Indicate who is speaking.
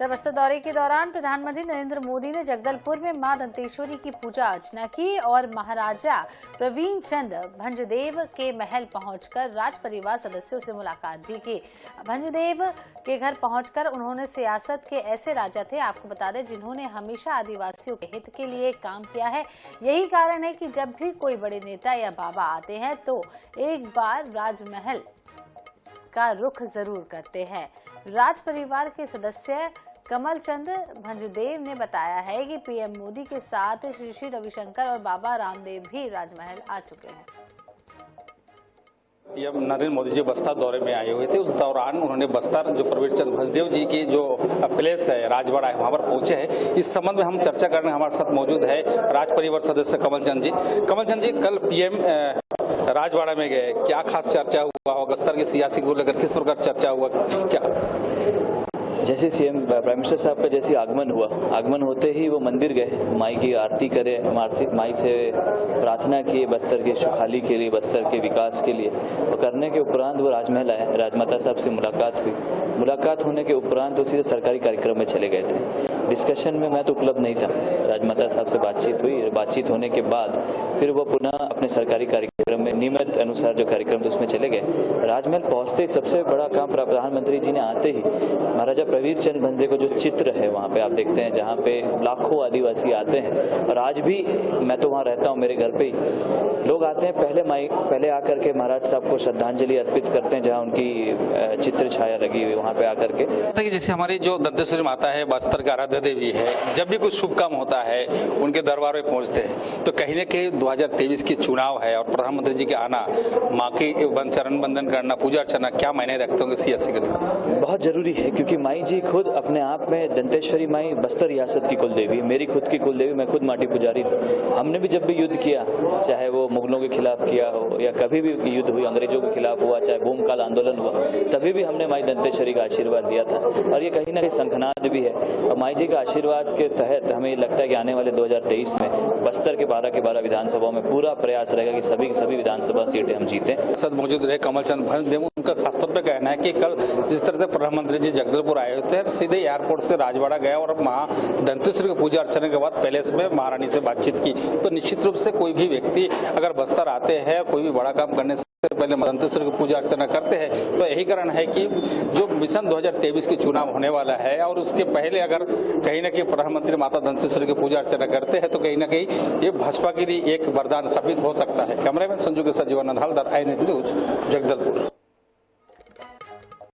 Speaker 1: बस्तर दौरे के दौरान प्रधानमंत्री नरेंद्र मोदी ने जगदलपुर में मां दंतेश्वरी की पूजा अर्चना की और महाराजा प्रवीण चंद भंजदेव के महल पहुंचकर राज परिवार सदस्यों से मुलाकात भी की। भंजदेव के घर पहुंचकर उन्होंने सियासत के ऐसे राजा थे, आपको बता दें, जिन्होंने हमेशा आदिवासियों के हित के लिए काम किया है। यही कारण है कि जब भी कोई बड़े नेता या बाबा आते हैं तो एक बार राजमहल का रुख जरूर करते हैं। राज परिवार के सदस्य कमल चंद भंजदेव ने बताया है कि पीएम मोदी के साथ श्री रविशंकर और बाबा रामदेव भी राजमहल आ चुके हैं।
Speaker 2: पीएम नरेंद्र मोदी जी बस्तर दौरे में आए हुए थे। उस दौरान उन्होंने बस्तर जो प्रवीण चंद भंजदेव जी की जो प्लेस है, राजवाड़ा है, वहां पर पहुंचे हैं। इस संबंध में हम चर्चा करने हमारे साथ मौजूद है राज परिवार सदस्य कमल चंद जी। कमल चंद जी, कल पीएम राजवाड़ा में गए, क्या खास चर्चा हुआ? बस्तर के सियासी को लेकर किस प्रकार चर्चा हुआ? क्या
Speaker 3: जैसे सीएम प्राइम मिनिस्टर साहब का जैसे आगमन होते ही वो मंदिर गए, माई की आरती करे, माई से प्रार्थना किए बस्तर की सुखाली के लिए, बस्तर के विकास के लिए। और करने के उपरांत वो राजमहल आए, राजमाता साहब से मुलाकात हुई। मुलाकात होने के उपरांत वो सीधे सरकारी कार्यक्रम में चले गए थे। डिस्कशन में मैं तो उपलब्ध नहीं था, राजमाता साहब से बातचीत हुई। बातचीत होने के बाद फिर वो पुनः अपने सरकारी कार्यक्रम में नियमित अनुसार जो कार्यक्रम थे उसमें चले गए। राजमहल पहुंचते ही सबसे बड़ा काम प्रधानमंत्री जी ने आते ही महाराजा प्रवीण चंद भंजदेव को जो चित्र है वहाँ पे आप देखते हैं, जहाँ पे लाखों आदिवासी आते हैं। और आज भी मैं तो वहाँ रहता हूँ, मेरे घर पे ही लोग आते हैं, पहले आकर के महाराज साहब को श्रद्धांजलि अर्पित करते हैं, जहाँ उनकी चित्र छाया लगी हुई वहाँ पे आकर के।
Speaker 2: जैसे हमारी जो दंतेश्वरी माता है, बस्तर का आराध्य देवी है, जब भी कुछ शुभ काम होता है उनके दरबार में पहुंचते हैं। तो कहीं न कहीं 2023 की चुनाव है और प्रधानमंत्री जी के आना, माँ की चरण बंदन करना, पूजा अर्चना, क्या मायने रखते होंगे सियासी के लिए?
Speaker 3: बहुत जरूरी है, क्योंकि माई जी खुद अपने आप में, दंतेश्वरी माई बस्तर रियासत की कुल देवी, मेरी खुद की कुल देवी, मैं खुद माटी पुजारी हूँ। हमने भी जब भी युद्ध किया, चाहे वो मुगलों के खिलाफ किया हो या कभी भी युद्ध हुई, अंग्रेजों के खिलाफ हुआ, चाहे भूमकाल आंदोलन हुआ, तभी भी हमने माई दंतेश्वरी का आशीर्वाद दिया था। और ये कहीं ना कहीं शंखनाद भी है। और माई जी का आशीर्वाद के तहत हमें लगता है कि आने वाले 2023 में बस्तर के 12 के 12 विधानसभाओं में पूरा प्रयास रहेगा कि सभी विधानसभा सीटें हम जीतें।
Speaker 2: सद मौजूद रहे कमल चंद भंजदेव, उनका खासतौर पर कहना है कि कल जिस तरह से प्रधानमंत्री जी जगदलपुर आए हुए थे, सीधे एयरपोर्ट से राजवाड़ा गया और मां दंतेश्वरी की पूजा अर्चना के बाद पैलेस में महारानी से बातचीत की। तो निश्चित रूप से कोई भी व्यक्ति अगर बस्तर आते हैं, कोई भी बड़ा काम करने से पहले दंतेश्वरी की पूजा अर्चना करते हैं। तो यही कारण है कि जो मिशन 2023 के चुनाव होने वाला है और उसके पहले अगर कहीं ना कहीं प्रधानमंत्री माता दंतेश्वरी की पूजा अर्चना करते हैं तो कहीं ना कहीं ये भाजपा के लिए एक वरदान साबित हो सकता है। कैमरामैन संजू के साथ जीवानंद हलदर, आई न्यूज़ जगदलपुर।